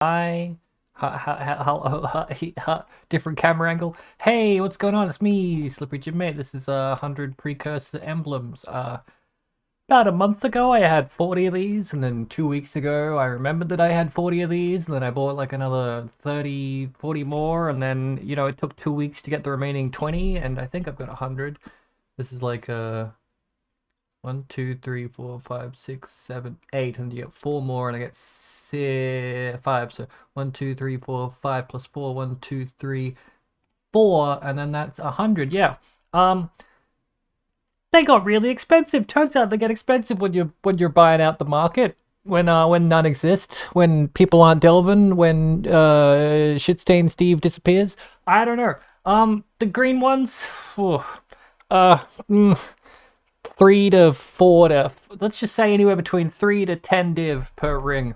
Hi. Different camera angle. Hey, what's going on? It's me, Slippery Jim Mate. This is 100 Precursor Emblems. About a month ago, I had 40 of these, and then 2 weeks ago, I remembered that I had 40 of these, and then I bought like another 30, 40 more, and then, it took 2 weeks to get the remaining 20, and I think I've got 100. This is like 1, 2, 3, 4, 5, 6, 7, 8, and you get 4 more, and I get 5. So 1, 2, 3, 4, 5 plus 4, 1, 2, 3, 4, and then that's 100. Yeah. Um, they got really expensive. Turns out they get expensive when you're buying out the market. When none exist, when people aren't delving, when shitstained Steve disappears. I don't know. The green ones, uh, mm, 3 to 4 to, let's just say anywhere between 3 to 10 div per ring.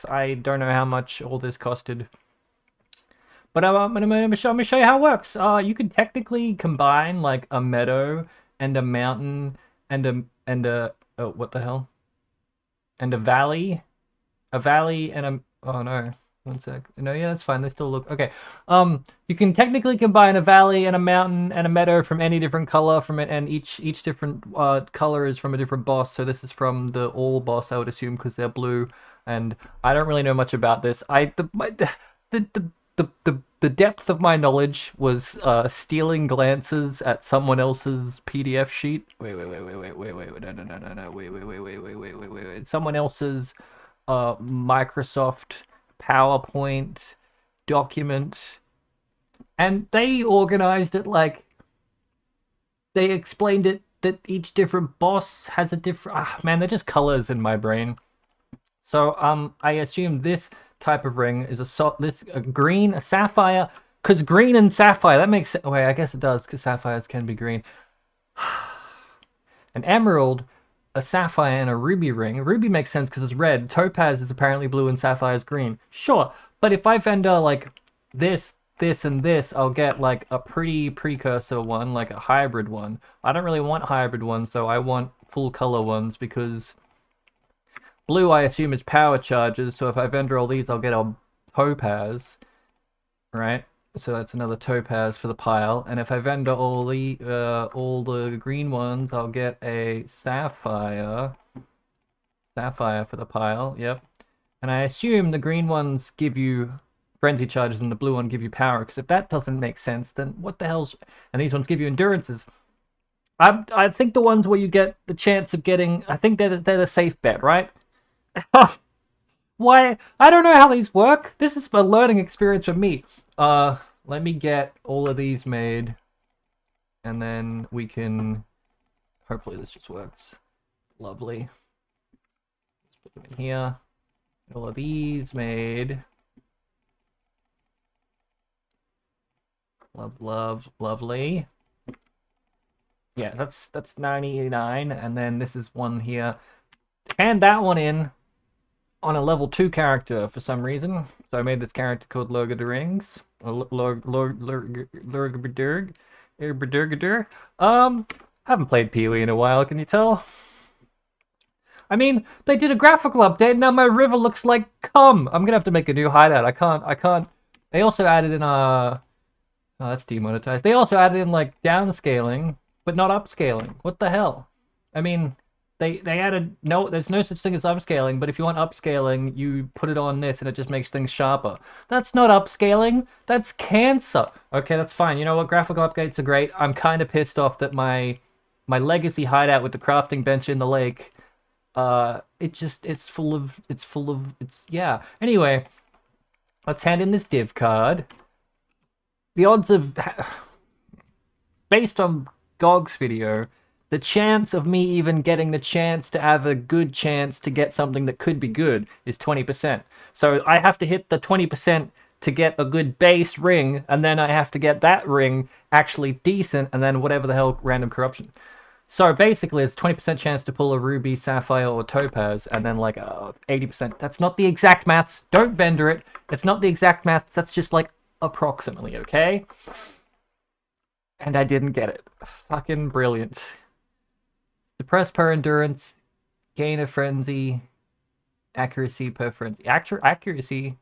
I don't know how much all this costed, but I'm gonna show you how it works. You can technically combine like a meadow and a mountain and a oh, what the hell, and a valley and a, oh no, one sec. No, yeah, that's fine. They still look okay. You can technically combine a valley and a mountain and a meadow from any different color from it, and each different color is from a different boss. So this is from the all boss, I would assume, because they're blue. And I don't really know much about this. The depth of my knowledge was stealing glances at someone else's PDF sheet. Wait, no, wait. Someone else's Microsoft PowerPoint document, and they organized it like they explained it that each different boss has a different. Man, they're just colors in my brain. So I assume this type of ring is a green, a sapphire, because green and sapphire, that makes sense. Wait, I guess it does, because sapphires can be green. An emerald, a sapphire, and a ruby ring. Ruby makes sense because it's red. Topaz is apparently blue and sapphire is green. Sure, but if I vendor like this, and this, I'll get like a pretty precursor one, like a hybrid one. I don't really want hybrid ones, though. I want full color ones because blue, I assume, is power charges, so if I vendor all these, I'll get a topaz, right? So that's another topaz for the pile. And if I vendor all the green ones, I'll get a sapphire. Sapphire for the pile, yep. And I assume the green ones give you frenzy charges and the blue one give you power, because if that doesn't make sense, then what the hell's... And these ones give you endurances. I think the ones where you get the chance of getting... I think they're the safe bet, right? Why? I don't know how these work. This is a learning experience for me. Let me get all of these made, and then we can... Hopefully this just works. Lovely. Let's put them in here. All of these made. Lovely. Yeah, that's 99, and then this is one here. And that one in on a level 2 character for some reason. So I made this character called Lord of the Rings. Or Lurgaberdurg. Haven't played Pee-wee in a while, can you tell? I mean, they did a graphical update, now my river looks like cum. I'm gonna have to make a new hideout. I can't. They also added in oh, that's demonetized. They also added in like downscaling, but not upscaling. What the hell? I mean, they added no. There's no such thing as upscaling, but if you want upscaling, you put it on this, and it just makes things sharper. That's not upscaling. That's cancer. Okay, that's fine. You know what? Graphical updates are great. I'm kind of pissed off that my legacy hideout with the crafting bench in the lake, yeah. Anyway, let's hand in this div card. The odds of, based on GOG's video, the chance of me even getting the chance to have a good chance to get something that could be good is 20%. So I have to hit the 20% to get a good base ring, and then I have to get that ring actually decent, and then whatever the hell random corruption. So basically, it's 20% chance to pull a ruby, sapphire, or topaz, and then like 80%. That's not the exact maths. Don't vendor it. It's not the exact maths. That's just like approximately, okay? And I didn't get it. Fucking brilliant. Suppress per endurance, gain of frenzy, accuracy per frenzy. Accuracy?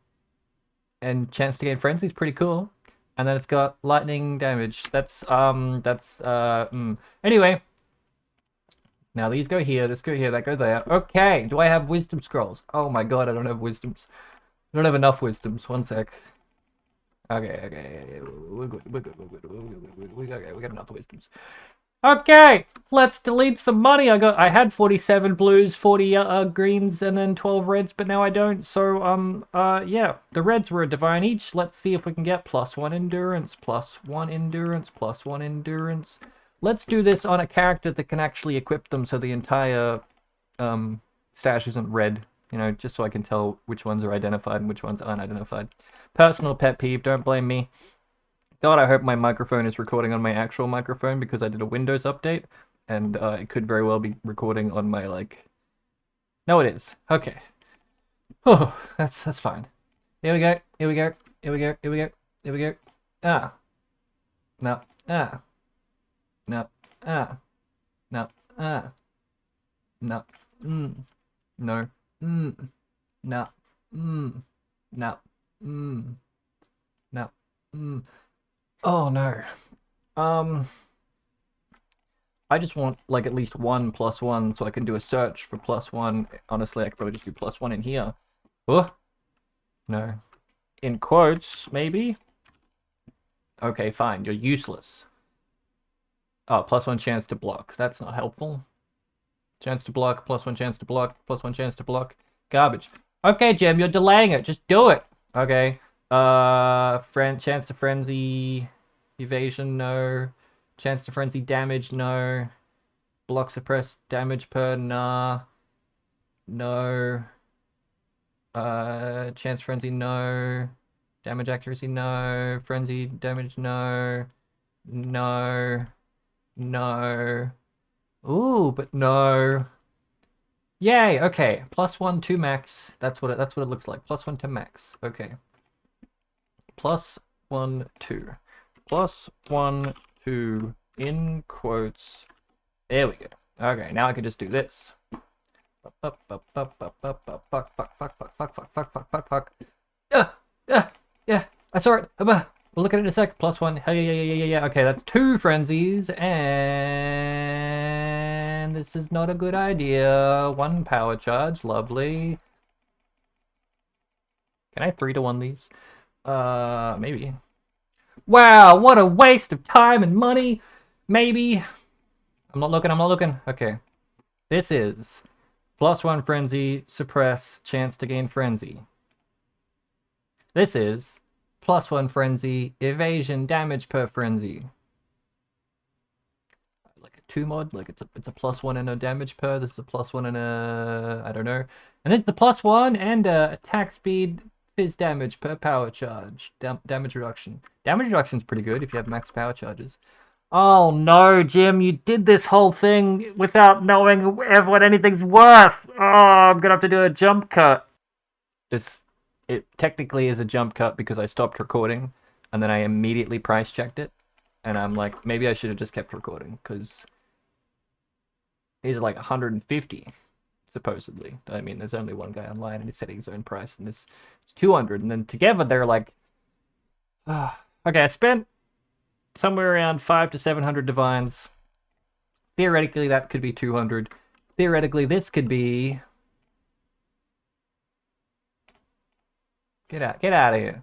and chance to gain frenzy is pretty cool. And then it's got lightning damage. Anyway, now these go here, this go here, that go there. Okay, do I have wisdom scrolls? Oh my god, I don't have wisdoms. I don't have enough wisdoms. One sec. Okay, we're good, we got enough wisdoms. Okay, let's delete some money. I had 47 blues, 40 greens, and then 12 reds, but now I don't. So yeah, the reds were a divine each. Let's see if we can get +1 endurance, +1 endurance, +1 endurance. Let's do this on a character that can actually equip them, so the entire stash isn't red. You know, just so I can tell which ones are identified and which ones aren't identified. Personal pet peeve. Don't blame me. God, I hope my microphone is recording on my actual microphone because I did a Windows update, and it could very well be recording on my, like... No, it is. Okay. Oh, that's fine. Here we go, here we go, here we go, here we go, here we go. Ah. No. Ah. No. Ah. No. Ah. No. No. No. No. No. No. Oh no. I just want like at least one +1 so I can do a search for +1. Honestly, I could probably just do +1 in here. Oh. No. In quotes, maybe? Okay, fine. You're useless. Oh, +1 chance to block. That's not helpful. Chance to block, +1 chance to block, +1 chance to block. Garbage. Okay, Gem, you're delaying it. Just do it. Okay. Chance to frenzy. Evasion, no. Chance to frenzy damage, no. Block suppress damage per, nah. No. Chance frenzy, no. Damage accuracy, no. Frenzy damage, no. No. No. Ooh, but no. Yay, okay. +1 to max. That's what it looks like. +1 to max. Okay. +1 2. +1 2 in quotes. There we go. Okay, now I can just do this. Fuck. Yeah, I saw it. We'll look at it in a sec. +1. Yeah. Okay, that's 2 frenzies, and this is not a good idea. 1 power charge, lovely. Can I 3-to-1 these? Maybe. Wow, what a waste of time and money. Maybe. I'm not looking. Okay. This is +1 frenzy, suppress, chance to gain frenzy. This is +1 frenzy, evasion, damage per frenzy. Like a 2 mod, like it's a +1 and a damage per. This is a +1 and a, I don't know. And this is the +1 and attack speed, fizz damage per power charge. Damage reduction. Damage reduction is pretty good if you have max power charges. Oh no, Jim, you did this whole thing without knowing what anything's worth. Oh, I'm gonna have to do a jump cut. It technically is a jump cut because I stopped recording and then I immediately price checked it. And I'm like, maybe I should have just kept recording because these are like 150, supposedly. I mean, there's only one guy online and he's setting his own price, and this is 200. And then together they're like, okay, I spent somewhere around 500 to 700 divines. Theoretically, that could be 200. Theoretically, this could be... Get out of here.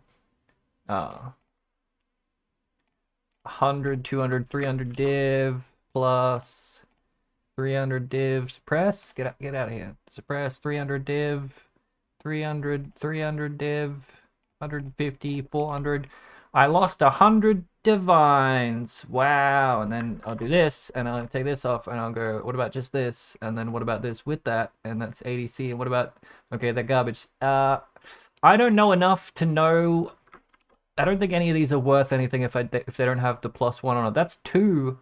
100, 200, 300 div plus 300 div suppress. Get out of here. Suppress 300 div, 300 div, 150, 400. I lost 100 divines. Wow. And then I'll do this, and I'll take this off, and I'll go, what about just this? And then what about this with that? And that's ADC. And what about, okay, that garbage. I don't know enough to know. I don't think any of these are worth anything if they don't have the +1 on it. That's 2.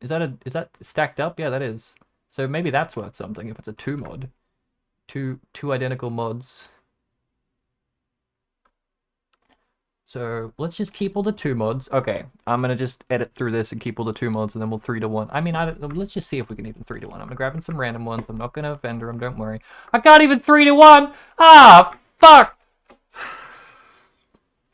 Is that stacked up? Yeah, that is. So maybe that's worth something if it's a 2 mod. Two identical mods. So let's just keep all the 2 mods. Okay, I'm gonna just edit through this and keep all the 2 mods, and then we'll 3-to-1. I mean, let's just see if we can even 3-to-1. I'm gonna grab in some random ones. I'm not gonna vendor them. Don't worry. I can't even 3-to-1. Ah, fuck.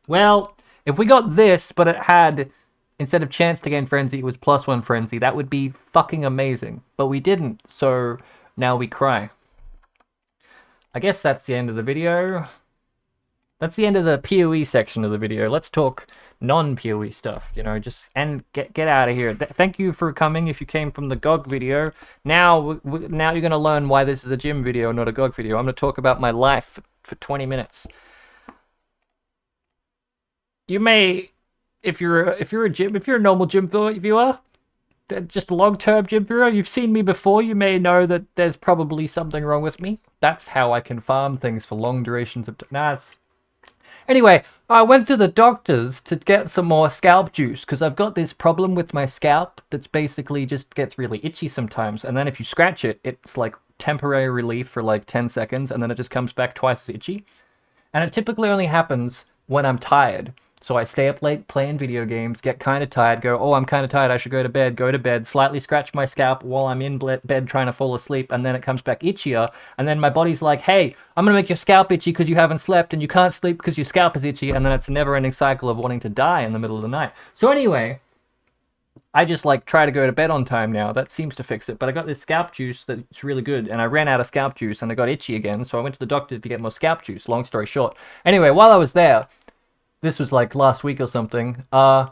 Well, if we got this, but it had, instead of chance to gain frenzy, it was +1 frenzy, that would be fucking amazing. But we didn't, so now we cry. I guess that's the end of the video. That's the end of the PoE section of the video. Let's talk non-PoE stuff, you know, just, and get out of here. Thank you for coming if you came from the GOG video. Now you're going to learn why this is a gym video, not a GOG video. I'm going to talk about my life for 20 minutes. You may, if you're a normal gym viewer, just a long-term gym viewer, you've seen me before, you may know that there's probably something wrong with me. That's how I can farm things for long durations of time. Anyway, I went to the doctors to get some more scalp juice because I've got this problem with my scalp that's basically just gets really itchy sometimes. And then if you scratch it, it's like temporary relief for like 10 seconds and then it just comes back twice as itchy. And it typically only happens when I'm tired. So I stay up late playing video games, get kind of tired, go, oh, I'm kind of tired, I should go to bed, slightly scratch my scalp while I'm in bed trying to fall asleep, and then it comes back itchier, and then my body's like, hey, I'm going to make your scalp itchy because you haven't slept, and you can't sleep because your scalp is itchy, and then it's a never-ending cycle of wanting to die in the middle of the night. So anyway, I just like try to go to bed on time now. That seems to fix it. But I got this scalp juice that's really good, and I ran out of scalp juice, and I got itchy again, so I went to the doctors to get more scalp juice, long story short. Anyway, while I was there, this was like last week or something, I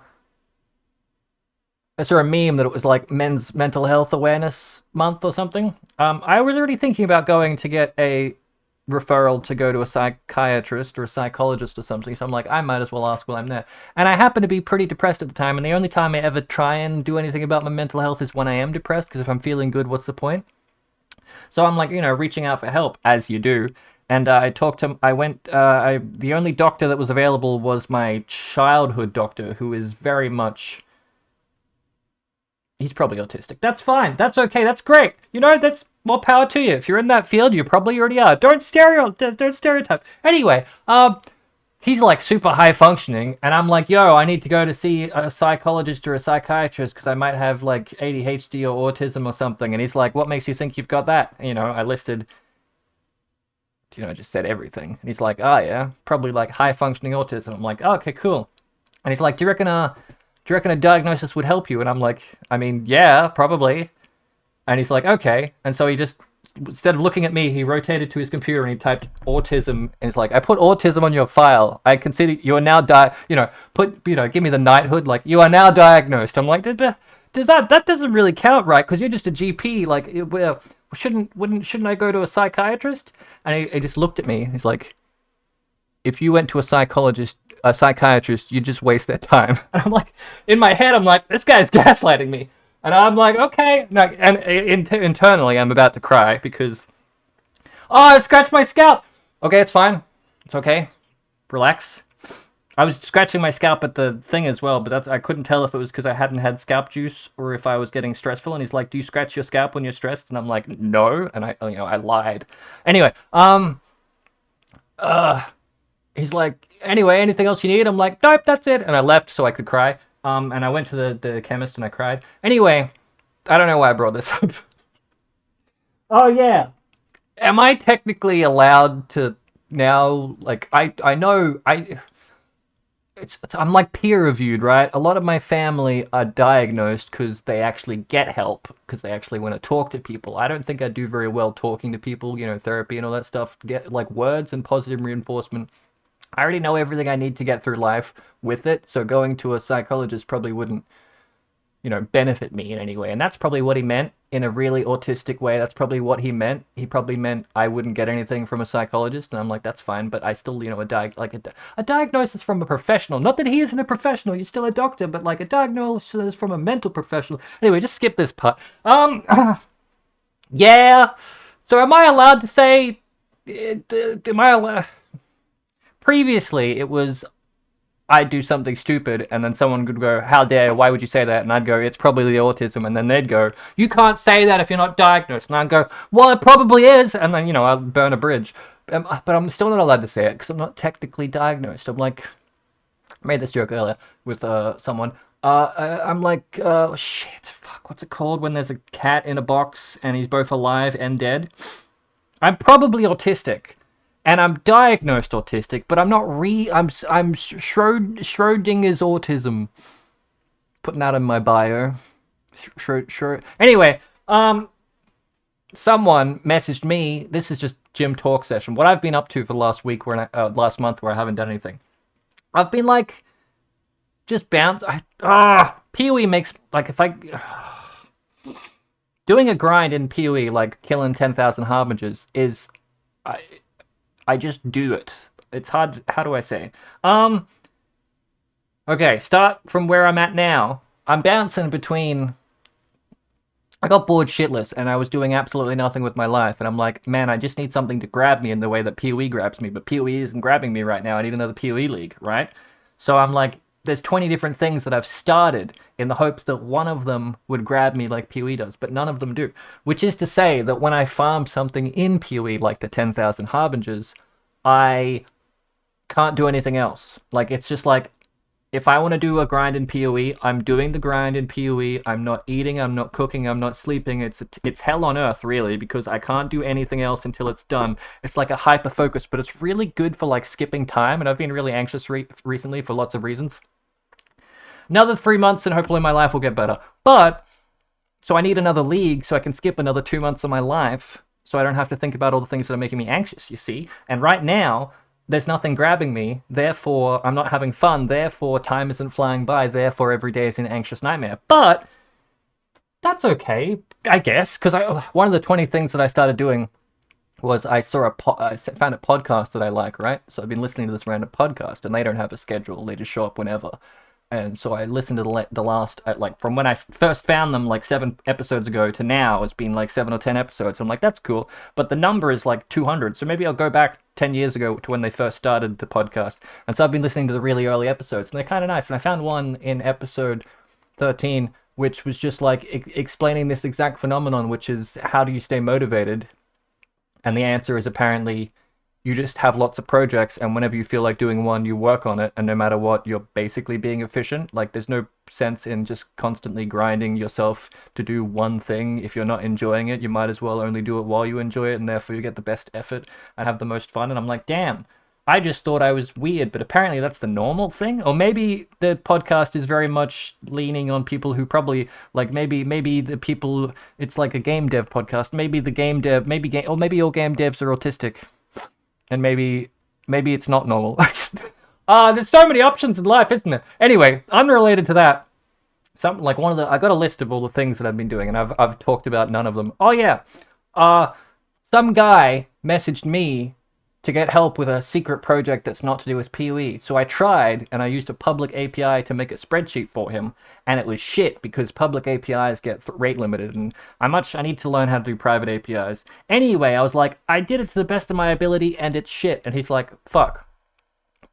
saw a meme that it was like Men's Mental Health Awareness Month or something. I was already thinking about going to get a referral to go to a psychiatrist or a psychologist or something, so I'm like, I might as well ask while I'm there. And I happen to be pretty depressed at the time, and the only time I ever try and do anything about my mental health is when I am depressed, because if I'm feeling good, what's the point? So I'm like, you know, reaching out for help, as you do. And the only doctor that was available was my childhood doctor, who is very much, he's probably autistic. That's fine. That's okay. That's great. You know, that's more power to you. If you're in that field, you probably already are. Don't stereotype. Anyway, he's like super high functioning, and I'm like, yo, I need to go to see a psychologist or a psychiatrist because I might have like ADHD or autism or something. And he's like, what makes you think you've got that? You know, I listed, you know, I just said everything. And he's like, oh yeah, probably like high functioning autism. I'm like, oh, okay, cool. And he's like, do you reckon a diagnosis would help you? And I'm like, I mean, yeah, probably. And he's like, okay. And so he just, instead of looking at me, he rotated to his computer and he typed autism. And he's like, I put autism on your file. I consider you are now give me the knighthood. Like, you are now diagnosed. I'm like, that doesn't really count, right? Because you're just a GP. Like, shouldn't I go to a psychiatrist? And he just looked at me. He's like, if you went to a psychiatrist, you just waste their time. And I'm like, in my head, I'm like, this guy's gaslighting me. And I'm like, okay. No, and internally, I'm about to cry because, oh, I scratched my scalp. Okay, it's fine. It's okay. Relax. I was scratching my scalp at the thing as well, but I couldn't tell if it was because I hadn't had scalp juice or if I was getting stressful. And he's like, do you scratch your scalp when you're stressed? And I'm like, no. And I lied. Anyway, he's like, anyway, anything else you need? I'm like, nope, that's it. And I left so I could cry. And I went to the chemist and I cried. Anyway, I don't know why I brought this up. Oh yeah. Am I technically allowed to now, like, I know I'm like peer reviewed, right? A lot of my family are diagnosed because they actually get help, because they actually want to talk to people. I don't think I do very well talking to people, you know, therapy and all that stuff, get like words and positive reinforcement. I already know everything I need to get through life with it, so going to a psychologist probably wouldn't, you know, benefit me in any way. And that's probably what he meant in a really autistic way. That's probably what he meant. He probably meant I wouldn't get anything from a psychologist. And I'm like, that's fine. But I still, you know, a diagnosis from a professional. Not that he isn't a professional. You're still a doctor. But like a diagnosis from a mental professional. Anyway, just skip this part. Yeah. So am I allowed to say... Am I allowed... Previously, it was... I'd do something stupid, and then someone could go, how dare, why would you say that? And I'd go, it's probably the autism. And then they'd go, you can't say that if you're not diagnosed. And I'd go, well, it probably is. And then, you know, I'll burn a bridge. But I'm still not allowed to say it, because I'm not technically diagnosed. I'm like, I made this joke earlier with someone. I'm like, shit, fuck, what's it called when there's a cat in a box, and he's both alive and dead? I'm probably autistic. and I'm diagnosed autistic, but I'm not I'm Schrodinger's autism. Putting that in my bio. Sure. Anyway, someone messaged me. This is just gym talk session. What I've been up to for the last week, last month, where I haven't done anything. I've been like, just bounce. PoE makes like if I doing a grind in PoE like killing 10,000 harbingers is I just do it. It's hard. How do I say? Okay, start from where I'm at now. I'm bouncing between. I got bored shitless, and I was doing absolutely nothing with my life. And I'm like, man, I just need something to grab me in the way that PoE grabs me. But PoE isn't grabbing me right now. I need another PoE league, right? So I'm like, there's 20 different things that I've started in the hopes that one of them would grab me like PoE does, but none of them do. Which is to say that when I farm something in PoE like the 10,000 Harbingers, I can't do anything else. Like, it's just like, if I want to do a grind in PoE, I'm doing the grind in PoE. I'm not eating, I'm not cooking, I'm not sleeping. It's hell on earth, really, because I can't do anything else until it's done. It's like a hyper focus, but it's really good for like skipping time. And I've been really anxious recently for lots of reasons. Another 3 months, and hopefully my life will get better. But so I need another league so I can skip another 2 months of my life, so I don't have to think about all the things that are making me anxious. You see, and right now, there's nothing grabbing me, therefore I'm not having fun, therefore time isn't flying by, therefore every day is an anxious nightmare. But that's okay, I guess, because one of the 20 things that I started doing was I found a podcast that I like, right? So I've been listening to this random podcast, and they don't have a schedule, they just show up whenever. And so I listened to the last, like, from when I first found them, like 7 episodes ago to now, it's been like 7 or 10 episodes. I'm like, that's cool. But the number is like 200. So maybe I'll go back 10 years ago to when they first started the podcast. And so I've been listening to the really early episodes, and they're kind of nice. And I found one in episode 13, which was just like explaining this exact phenomenon, which is how do you stay motivated? And the answer is apparently you just have lots of projects, and whenever you feel like doing one, you work on it, and no matter what, you're basically being efficient. Like, there's no sense in just constantly grinding yourself to do one thing. If you're not enjoying it, you might as well only do it while you enjoy it, and therefore you get the best effort and have the most fun. And I'm like, damn, I just thought I was weird, but apparently that's the normal thing. Or maybe the podcast is very much leaning on people who probably, like, maybe the people, it's like a game dev podcast. Maybe the game dev, or maybe all game devs are autistic. And maybe it's not normal. There's so many options in life, isn't there? Anyway, unrelated to that, I got a list of all the things that I've been doing, and I've talked about none of them. Oh yeah, some guy messaged me to get help with a secret project that's not to do with PoE. So I tried, and I used a public API to make a spreadsheet for him, and it was shit because public APIs get rate limited, and I need to learn how to do private APIs. Anyway, I was like, I did it to the best of my ability, and it's shit. And he's like, fuck.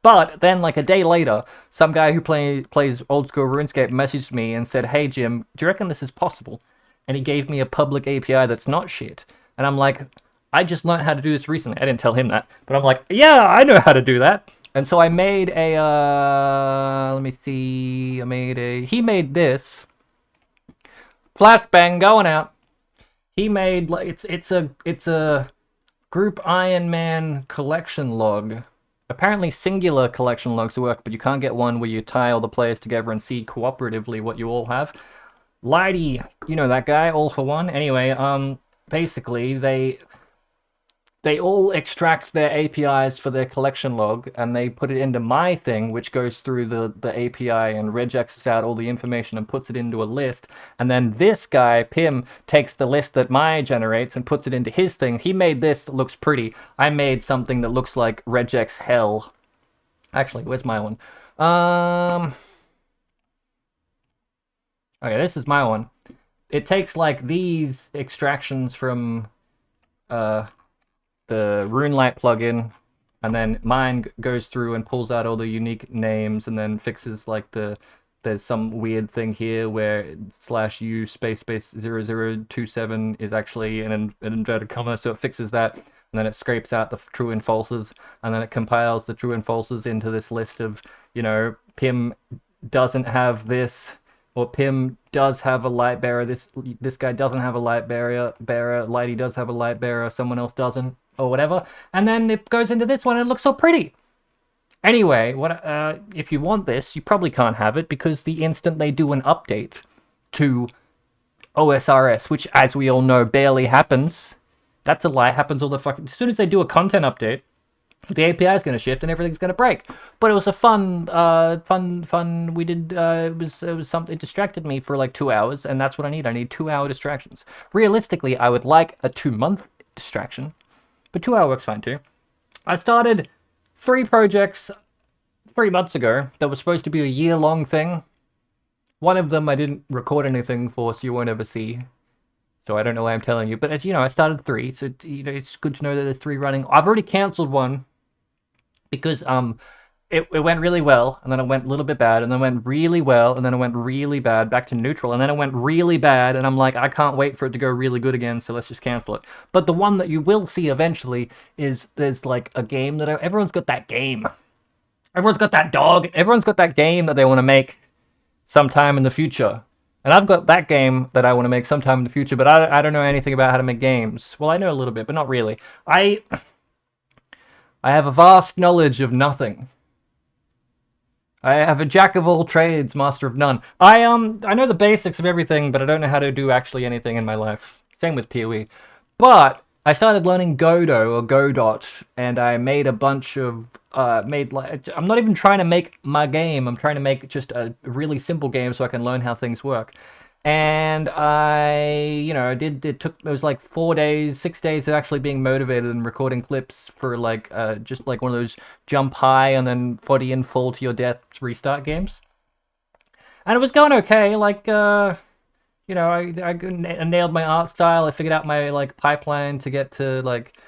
But then, like a day later, some guy who plays old school RuneScape messaged me and said, hey Jim, do you reckon this is possible? And he gave me a public API that's not shit. And I'm like, I just learned how to do this recently. I didn't tell him that, but I'm like, yeah, I know how to do that. And so I made a, let me see, he made this. Flashbang going out. He made, it's a group Iron Man collection log. Apparently singular collection logs work, but you can't get one where you tie all the players together and see cooperatively what you all have. Lighty, you know that guy, All for One. Anyway, basically they all extract their APIs for their collection log, and they put it into my thing, which goes through the API and regexes out all the information and puts it into a list. And then this guy, Pim, takes the list that Maya generates and puts it into his thing. He made this that looks pretty. I made something that looks like regex hell. Actually, where's my one? Okay, this is my one. It takes like these extractions from the RuneLite plugin, and then mine goes through and pulls out all the unique names, and then fixes like there's some weird thing here where /u space 0027 is actually an inverted comma, so it fixes that, and then it scrapes out the true and falses, and then it compiles the true and falses into this list of, you know, Pim doesn't have this, or Pim does have a light bearer. This guy doesn't have a light bearer. Lighty does have a light bearer. Someone else doesn't. or whatever, and then it goes into this one and it looks so pretty. Anyway, if you want this, you probably can't have it because the instant they do an update to OSRS, which, as we all know, barely happens. That's a lie. Happens all the fucking. As soon as they do a content update, the API is going to shift and everything's going to break. But it was a fun. We did. It was something. It distracted me for like 2 hours, and that's what I need. I need 2 hour distractions. Realistically, I would like a 2 month distraction, but 2 hour works fine too. I started 3 projects 3 months ago that was supposed to be a year-long thing. One of them I didn't record anything for, so you won't ever see. So I don't know why I'm telling you. But as you know, I started 3, so it's good to know that there's 3 running. I've already cancelled one because it went really well, and then it went a little bit bad, and then it went really well, and then it went really bad, back to neutral, and then it went really bad, and I'm like, I can't wait for it to go really good again, so let's just cancel it. But the one that you will see eventually is there's like a game that everyone's got that game. Everyone's got that dog. Everyone's got that game that they want to make sometime in the future. And I've got that game that I want to make sometime in the future, but I don't know anything about how to make games. Well, I know a little bit, but not really. I have a vast knowledge of nothing. I have a jack of all trades, master of none. I know the basics of everything, but I don't know how to do actually anything in my life. Same with PoE. But I started learning Godot or Godot, and I made a bunch of I'm not even trying to make my game. I'm trying to make just a really simple game so I can learn how things work. And it was like 4 days, 6 days of actually being motivated and recording clips for like just like one of those jump high and then 40 and fall to your death restart games. And it was going okay. Like I nailed my art style. I figured out my like pipeline to get to like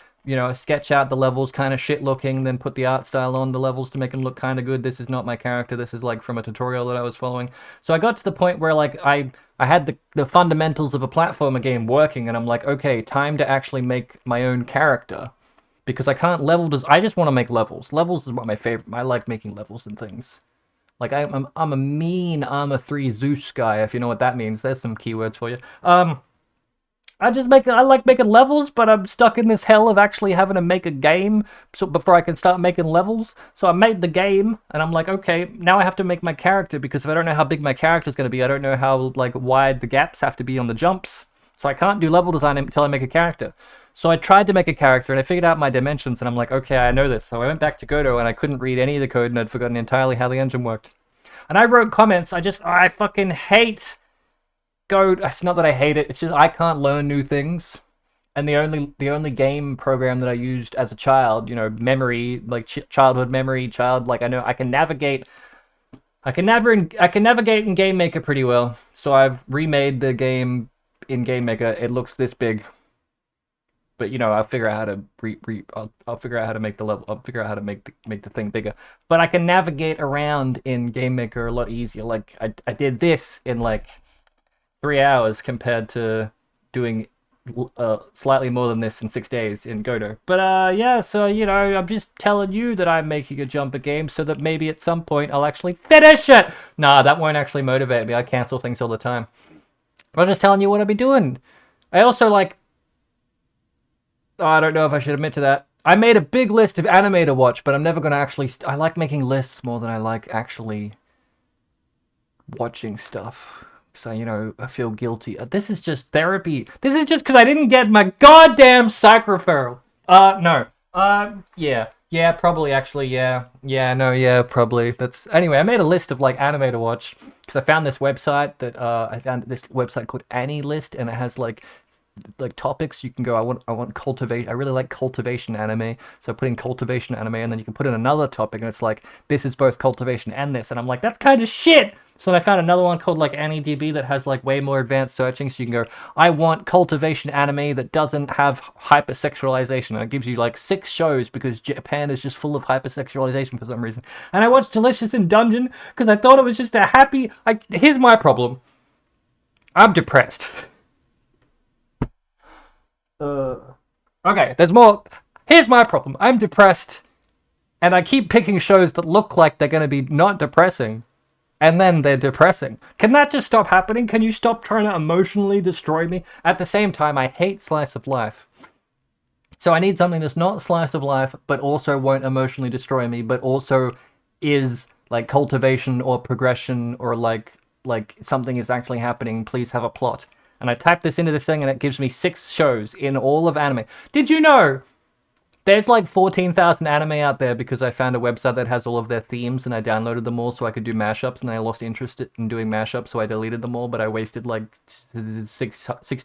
sketch out the levels kind of shit looking, then put the art style on the levels to make them look kind of good. This is not my character. This is like from a tutorial that I was following. So I got to the point where like I had the fundamentals of a platformer game working, and I'm like, okay, time to actually make my own character. Because I can't I just want to make levels. Levels is what my favorite. I like making levels and things. Like I'm a mean Armor 3 Zeus guy, if you know what that means. There's some keywords for you. I like making levels, but I'm stuck in this hell of actually having to make a game before I can start making levels. So I made the game, and I'm like, okay, now I have to make my character, because if I don't know how big my character is going to be, I don't know how like wide the gaps have to be on the jumps. So I can't do level design until I make a character. So I tried to make a character, and I figured out my dimensions, and I'm like, okay, I know this. So I went back to Godot, and I couldn't read any of the code, and I'd forgotten entirely how the engine worked. And I wrote comments. I fucking hate Godot. It's not that I hate it. It's just I can't learn new things. And the only game program that I used as a child, memory, like childhood memory, like I know I can navigate. I can navigate in Game Maker pretty well. So I've remade the game in Game Maker. It looks this big. But I'll figure out how to I'll figure out how to make the level. I'll figure out how to make the thing bigger. But I can navigate around in Game Maker a lot easier. Like I did this in like 3 hours compared to doing slightly more than this in 6 days in Godot. But yeah, so I'm just telling you that I'm making a jumper game so that maybe at some point I'll actually finish it. Nah, that won't actually motivate me. I cancel things all the time. I'm just telling you what I'll be doing. I also like. I don't know if I should admit to that. I made a big list of anime to watch, but I'm never going to actually... I like making lists more than I like actually watching stuff. So, I feel guilty. This is just therapy. This is just because I didn't get my goddamn psych referral. No. Yeah. Yeah, probably, actually, yeah. Yeah, no, yeah, probably. Anyway, I made a list of, like, anime to watch. Because I found this website called AniList, and it has, like topics you can go. I want cultivate. I really like cultivation anime, so I put in cultivation anime, and then you can put in another topic, and it's like this is both cultivation and this, and I'm like, that's kind of shit. So then I found another one called like AniDB that has like way more advanced searching, so you can go, I want cultivation anime that doesn't have hypersexualization, and it gives you like 6 shows because Japan is just full of hypersexualization for some reason. And I watched Delicious in Dungeon because I thought it was just a happy. Here's my problem. I'm depressed. Okay, there's more. Here's my problem. I'm depressed, and I keep picking shows that look like they're going to be not depressing, and then they're depressing. Can that just stop happening? Can you stop trying to emotionally destroy me? At the same time, I hate slice of life. So I need something that's not slice of life, but also won't emotionally destroy me, but also is like cultivation or progression or like something is actually happening. Please have a plot. And I type this into this thing, and it gives me 6 shows in all of anime. Did you know there's like 14,000 anime out there because I found a website that has all of their themes and I downloaded them all so I could do mashups, and I lost interest in doing mashups, so I deleted them all, but I wasted like 60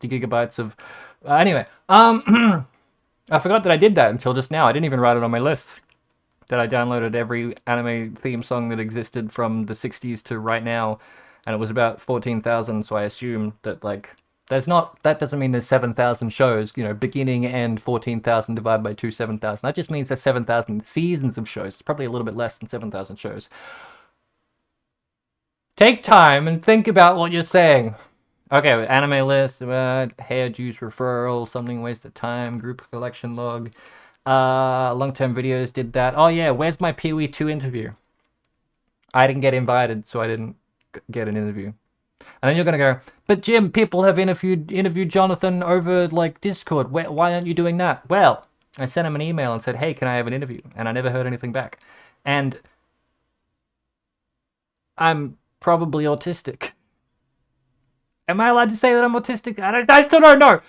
gigabytes of... anyway, I forgot that I did that until just now. I didn't even write it on my list. That I downloaded every anime theme song that existed from the 60s to right now, and it was about 14,000, so I assumed that, like, there's not... That doesn't mean there's 7,000 shows, you know, beginning and 14,000 divided by 2, 7,000. That just means there's 7,000 seasons of shows. It's probably a little bit less than 7,000 shows. Take time and think about what you're saying. Okay, anime list, hair juice referral, something waste of time, group collection log, long-term videos did that. Oh yeah, where's my Pee-wee 2 interview? I didn't get invited, so I didn't get an interview. And then you're gonna go, but Jim, people have interviewed Jonathan over like Discord. Why aren't you doing that? Well, I sent him an email and said, hey, can I have an interview? And I never heard anything back. And I'm probably autistic. Am I allowed to say that I'm autistic? I still don't know.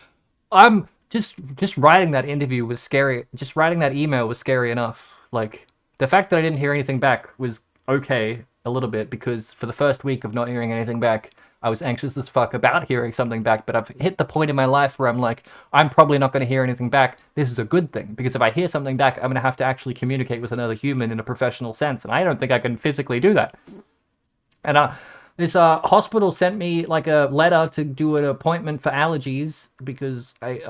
I'm just writing that interview was scary. Just writing that email was scary enough. Like, the fact that I didn't hear anything back was okay a little bit, because for the first week of not hearing anything back, I was anxious as fuck about hearing something back. But I've hit the point in my life where I'm like, I'm probably not going to hear anything back. This is a good thing, because if I hear something back, I'm going to have to actually communicate with another human in a professional sense, and I don't think I can physically do that. And this hospital sent me like a letter to do an appointment for allergies, because I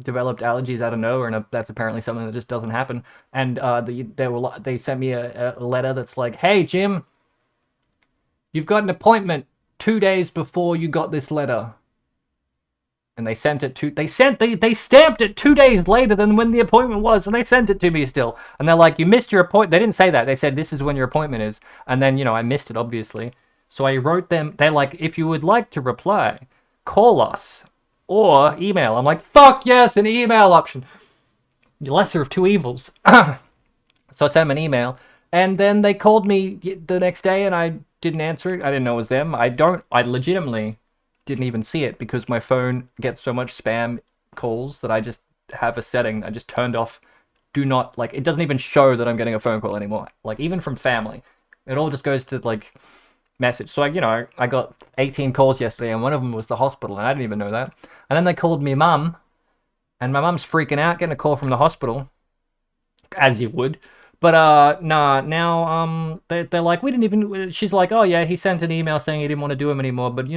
developed allergies out of nowhere, and that's apparently something that just doesn't happen. And they sent me a letter that's like, hey Jim, you've got an appointment 2 days before you got this letter. And they sent it to... They stamped it 2 days later than when the appointment was, and they sent it to me still. And they're like, you missed your appointment. They didn't say that. They said, this is when your appointment is. And then, you know, I missed it, obviously. So I wrote them... They're like, if you would like to reply, call us or email. I'm like, fuck yes, an email option. The lesser of two evils. So I sent them an email. And then they called me the next day, and I didn't answer it. I didn't know it was them. I legitimately... didn't even see it, because my phone gets so much spam calls that I just have a setting. I just turned off do not, like, it doesn't even show that I'm getting a phone call anymore, like even from family. It all just goes to like message. So I got 18 calls yesterday, and one of them was the hospital, and I didn't even know that. And then they called me mum, and my mum's freaking out getting a call from the hospital, as you would. But now they're like, we didn't even... She's like, oh yeah, he sent an email saying he didn't want to do him anymore, but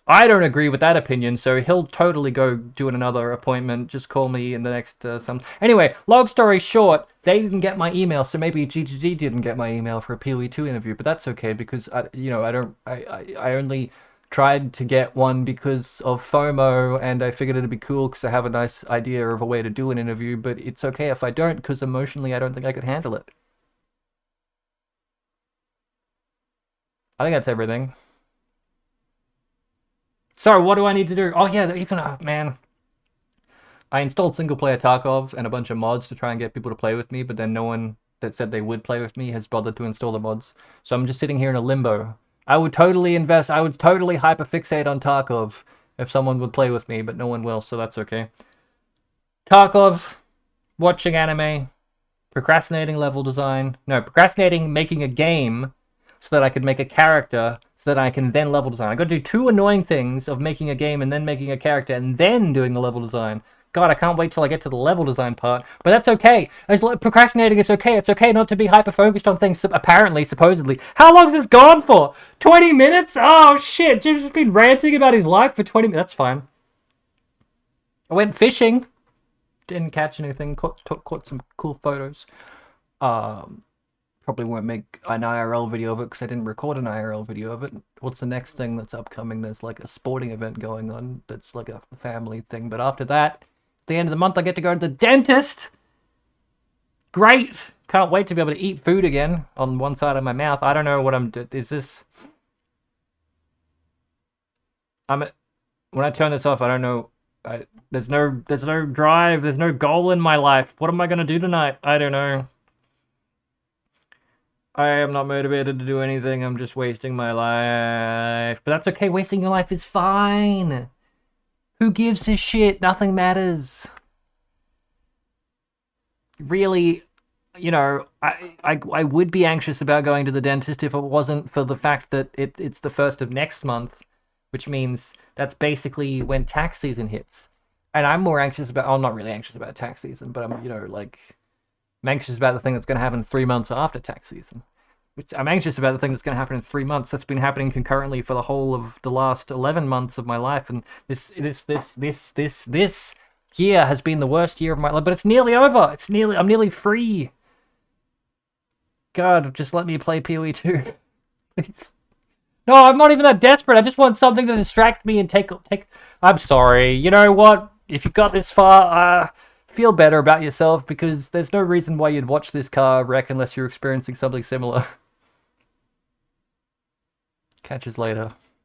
I don't agree with that opinion, so he'll totally go do another appointment. Just call me in the next Anyway, long story short, they didn't get my email, so maybe GGG didn't get my email for a PoE2 interview, but that's okay, because I only tried to get one because of FOMO, and I figured it'd be cool because I have a nice idea of a way to do an interview, but it's okay if I don't, because emotionally I don't think I could handle it. I think that's everything. So, what do I need to do? Oh yeah, even... man. I installed single-player Tarkov and a bunch of mods to try and get people to play with me, but then no one that said they would play with me has bothered to install the mods. So I'm just sitting here in a limbo. I would totally hyperfixate on Tarkov if someone would play with me, but no one will, so that's okay. Tarkov, watching anime, procrastinating level design. No, procrastinating making a game so that I could make a character so that I can then level design. I got to do two annoying things of making a game and then making a character and then doing the level design. God, I can't wait till I get to the level design part. But that's okay. Procrastinating is okay. It's okay not to be hyper-focused on things, apparently, supposedly. How long has this gone for? 20 minutes? Oh, shit. Jim's just been ranting about his life for 20 minutes. That's fine. I went fishing. Didn't catch anything. Caught some cool photos. Probably won't make an IRL video of it because I didn't record an IRL video of it. What's the next thing that's upcoming? There's like a sporting event going on that's like a family thing. But after that, at the end of the month, I get to go to the dentist. Great! Can't wait to be able to eat food again on one side of my mouth. I don't know what I'm... Is this... When I turn this off, I don't know There's no drive. There's no goal in my life. What am I gonna do tonight? I don't know. I am not motivated to do anything. I'm just wasting my life. But that's okay. Wasting your life is fine. Who gives a shit? Nothing matters. Really, I would be anxious about going to the dentist if it wasn't for the fact that it's the first of next month, which means that's basically when tax season hits. And I'm more anxious about, I'm not really anxious about tax season, but I'm anxious about the thing that's going to happen 3 months after tax season. Which I'm anxious about the thing that's going to happen in 3 months. That's been happening concurrently for the whole of the last 11 months of my life, and this year has been the worst year of my life. But it's nearly over. I'm nearly free. God, just let me play PoE 2, please. No, I'm not even that desperate. I just want something to distract me and take. I'm sorry. You know what? If you've got this far, feel better about yourself, because there's no reason why you'd watch this car wreck unless you're experiencing something similar. Catch us later.